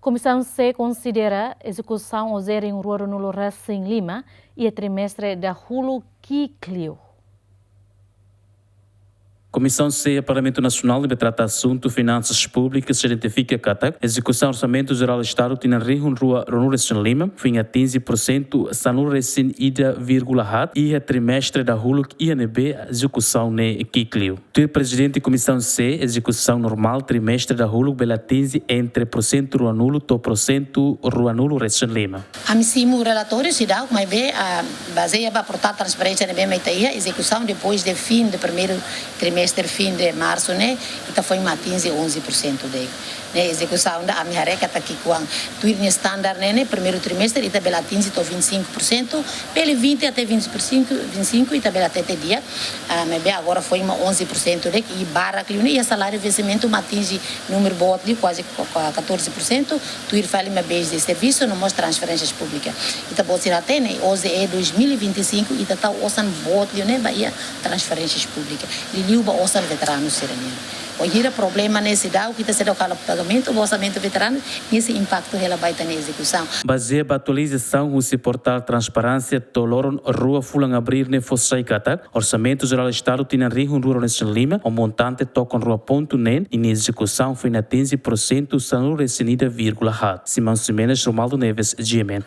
Comissão C considera a execução ozer em Rua no em Lima e a trimestre da Hulu Clio. Comissão C, Parlamento Nacional, deve tratar assunto finanças públicas, se identifica que a execução orçamento geral do Estado tem na Rio Rua em Lima, fim a 15% sanur recém ida vírgula hat e a trimestre da Huluk INB execução ne Clio. O presidente da Comissão C, execução normal trimestre da Huluk bela 15 entre % rua nulo to % rua nulo recém Lima. Amissimo relatório se dá, mas bem baseia para portar transparência na bem a execução depois do fim do primeiro trimestre fim de março, né? Então foi uma 15 11% de execução da minha reca tá aqui com tudo standard, né? Primeiro trimestre e tabela 15 to 25%, pelo 20 até 25 e tabela até dia. Mas bem agora foi uma 11% de e barra e salário de vencimento uma 15 número bom de quase 14%. Tu fala uma vez de serviço não mostra transferências públicas. Então você já tem, né? Hoje é 2025 e tá osan bot, né? Bahia transferências públicas. Liuba osan veteranos seraniano. Hoje o problema nesse dá o que está sendo o pagamento, o orçamento veterano, esse impacto ela vai ter na execução. Baseia a atualização o portal transparência toloron rua fulang abrir ne fossai kata orçamento geral do Estado tem na Rio Rua nesse Lima o montante toca rua ponto nen e na execução foi na 15% sanur recenida vírgula hat. Simão Simenes, Romaldo Neves, GMN.